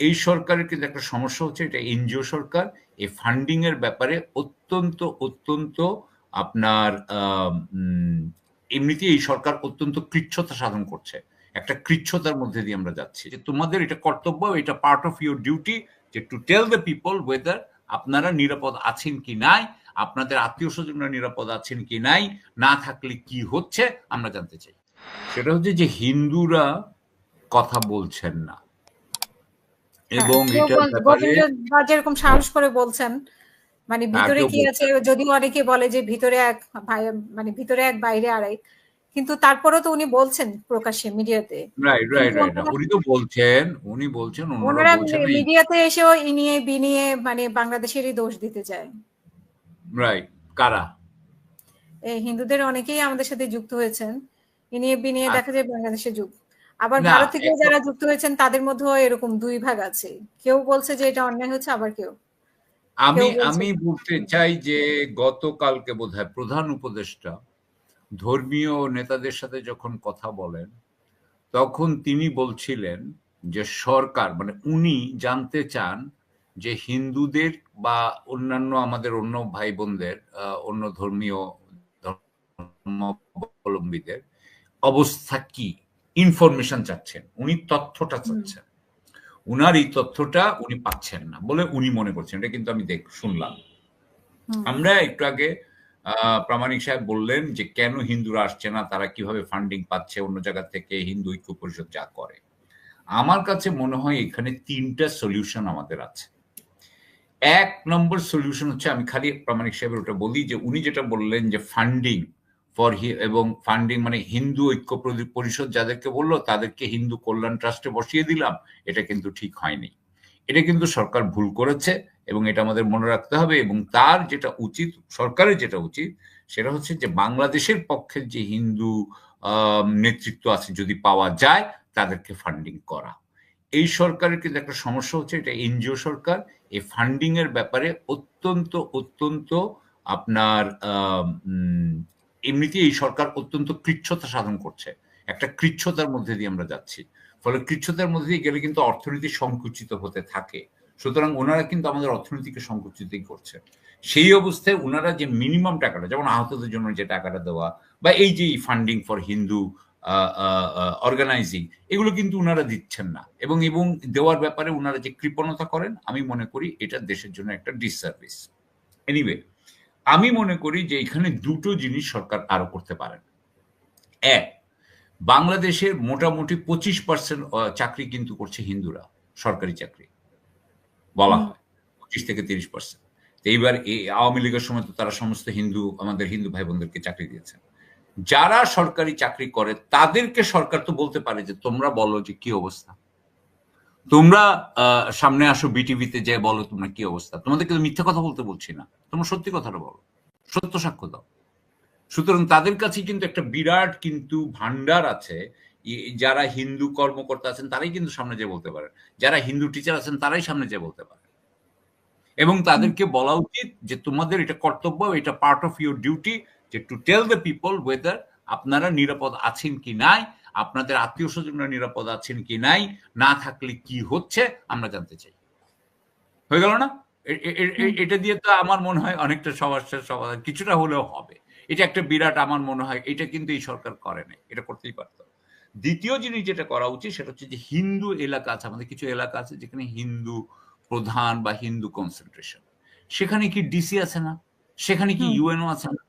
এই সরকারের কিন্তু একটা সমস্যা হচ্ছে, এটা এনজিও সরকার। এই ফান্ডিং এর ব্যাপারে অত্যন্ত আপনার এমনিতেই এই সরকার অত্যন্ত কৃচ্ছ্রতা সাধন করছে। একটা কৃচ্ছ্রতার মধ্যে দিয়ে আমরা যাচ্ছি। যে তোমাদের এটা কর্তব্য, এটা পার্ট অফ ইউর ডিউটি যে to tell the people whether আপনারা নিরাপদ আছেন কি নাই, আপনাদের আত্মীয়স্বজনরা নিরাপদ আছেন কি নাই, না থাকলে কি হচ্ছে আমরা জানতে চাই। সেটা হচ্ছে যে হিন্দুরা কথা বলছেন না। এবং এটার ব্যাপারে গোবিন্দ যেরকম সাহস করে বলছেন, মানে ভিতরে কেউ কি আছে, বলছেন যদিও অনেকে বলে যে ভিতরে এক মানে ভিতরে এক বাইরে আরেক, কিন্তু তারপরেও তো উনি বলছেন প্রকাশ্যে মিডিয়াতে। রাইট রাইট কিন্তু রাইট উনি তো বলছেন, অন্যরা ওনারা বলছেন না। মিডিয়াতে এসেও ইনিয়ে বিনিয়ে মানে বাংলাদেশেরই দোষ দিতে চায়। রাইট, কারা? এই হিন্দুদের অনেকেই আমাদের সাথে যুক্ত হয়েছেন, ইনিয়ে বিনিয়ে দেখা আচ্ছা, যায় বাংলাদেশে যুক্ত। আবার না ভারত থেকে এখন যারা যুক্ত হয়েছেন তাদের মধ্যেও এরকম দুই ভাগ আছে, কেউ বলছে যে এটা অন্যায় হচ্ছে, আবার কেউ কেউ আমি বলছে আমি বলতে চাই যে গতকালকে বোধহয় প্রধান উপদেষ্টা ধর্মীয় নেতাদের সাথে যখন কথা বলেন, তখন তিনি বলছিলেন যে সরকার মানে উনি জানতে চান যে হিন্দুদের বা অন্যান্য আমাদের অন্য ভাই বোনদের অন্য ধর্মীয় ধর্মাবলম্বীদের অবস্থা কি, ইনফরমেশন চাচ্ছেন, উনি তথ্যটা হুম, চাচ্ছেন। উনার এই তথ্যটা উনি পাচ্ছেন না বলে উনি মনে করছেন। এটা কিন্তু আমি শুনলাম। হুম, আমরা একটু আগে প্রামাণিক সাহেব বললেন যে কেন হিন্দুরা আসছে না, তারা কিভাবে ফান্ডিং পাচ্ছে অন্য জায়গা থেকে, হিন্দু ঐক্য পরিষদ যা করে। আমার কাছে মনে হয় এখানে ৩টা সলিউশন আমাদের আছে। ১ নম্বর সলিউশন হচ্ছে, আমি খালি প্রামাণিক সাহেবের ওটা বলি যে উনি যেটা বললেন যে ফান্ডিং এবং ফান্ডিং মানে হিন্দু ঐক্য পরিষদ যাদেরকে বলল তাদেরকে হিন্দু কল্যাণ ট্রাস্টে বসিয়ে দিলাম, এটা কিন্তু ঠিক হয়নি। এটা কিন্তু সরকার ভুল করেছে এবং এটা আমাদের মনে রাখতে হবে। এবং তার যেটা উচিত, সরকারের যেটা উচিত সেটা হচ্ছে যে বাংলাদেশের পক্ষের যে হিন্দু নেতৃত্ব আছে যদি পাওয়া যায় তাদেরকে ফান্ডিং করা। এই সরকারের কিন্তু একটা সমস্যা হচ্ছে, এটা এনজিও সরকার। এই ফান্ডিং এর ব্যাপারে অত্যন্ত আপনার এমনিতেই এই সরকার অত্যন্ত কৃচ্ছ্রতা সাধন করছে। একটা কৃচ্ছ্রতার মধ্যে দিয়ে আমরা যাচ্ছি। ফলে কৃচ্ছ্রতার মধ্যে দিয়ে গেলে কিন্তু অর্থনীতি সংকুচিত হতে থাকে। সুতরাং ওনারা কিন্তু আমাদের অর্থনীতিকে সংকুচিতই করছে। সেই অবস্থায় উনারা যে মিনিমাম টাকাটা, যেমন আহতদের জন্য যে টাকাটা দেওয়া বা এই যে ফান্ডিং ফর হিন্দু অর্গানাইজিং, এগুলো কিন্তু উনারা দিচ্ছেন না। এবং দেওয়ার ব্যাপারে উনারা যে কৃপণতা করেন, আমি মনে করি এটা দেশের জন্য একটা ডিসসার্ভিস। এনিওয়ে, আমি মনে করি যে এখানে দুটো জিনিস সরকার আরো করতে পারেন। এক, বাংলাদেশের মোটামুটি 25% চাকরি কিন্তু করছে হিন্দুরা, সরকারি চাকরি বলা হুম, হয় 25 থেকে 30%। তো এইবার আওয়ামী লীগের সময় তো তারা সমস্ত আমাদের হিন্দু ভাই বোনদেরকে চাকরি দিয়েছেন। যারা সরকারি চাকরি করে তাদেরকে সরকার তো বলতে পারে যে তোমরা বলো যে কি অবস্থা, তোমরা সামনে আসো বিটিভিতে, যে বলো তোমরা কি অবস্থা, তোমাদেরকে তো মিথ্যা কথা বলতে বলছি না, তোমরা সত্যি কথাটা বলো, সত্য সাক্ষ্য দাও। সুতরাং তাদের কাছে কিন্তু একটা বিরাট কিন্তু ভান্ডার আছে। যারা হিন্দু কর্মকর্তা আছেন তারাই কিন্তু সামনে যেয়ে বলতে পারেন, যারা হিন্দু টিচার আছেন তারাই সামনে যেয়ে বলতে পারেন। এবং হুম, তাদেরকে বলা উচিত যে তোমাদের এটা কর্তব্য, এটা পার্ট অফ ইউর ডিউটি যে to tell the people whether আপনারা নিরাপদ আছেন কি নাই, আপনাদের আত্মীয় স্বজনরা নিরাপদ আছেন কি নাই, না থাকলে কি হচ্ছে আমরা জানতে চাই। হয়ে গেল না? হুম, এটা দিয়ে তো আমার মনে হয় অনেকটা সমস্যার সমাধান কিছুটা হলেও হবে। এটা একটা বিরাট, আমার মনে হয় এটা কিন্তু এই সরকার করে নাই। এটা করতেই পারত। দ্বিতীয় জিনিস যেটা করা উচিত সেটা হচ্ছে যে হিন্দু এলাকা আছে, আমাদের কিছু এলাকা আছে যেখানে হিন্দু প্রধান বা হিন্দু কনসেনট্রেশন। সেখানে কি ডিসি আছে না? সেখানে কি হুম, ইউএনও আছে না?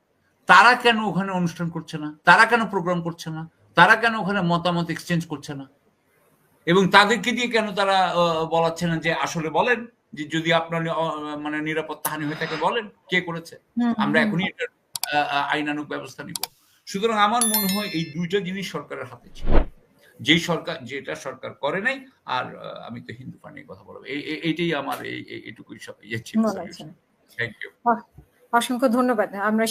তারা কেন ওখানে অনুষ্ঠান করছে না? তারা কেন প্রোগ্রাম করছে না? তারা কেন ওখানে মতামত এক্সচেঞ্জ করছে না? এবং তাদেরকে দিয়ে কেন তারা বলাচ্ছে না যে আসলে বলেন যে যদি আপনার মানে নিরাপত্তা হানি হয়ে থাকে বলেন কে করেছে, হুম, আমরা হুম, এখনই এটার আইনানুগ ব্যবস্থা নিব। সুতরাং আমার মনে হয় এই দুইটা জিনিস সরকারের হাতে ছিল, যেই সরকার যেটা সরকার করে নাই। আর আমি তো হিন্দু ফান্ডিং কথা বলবো, এইটাই আমার এইটুকুই ইয়ে ছিল বলা যায়। সলিউশন। Thank you. অসংখ্য ধন্যবাদ। আমরা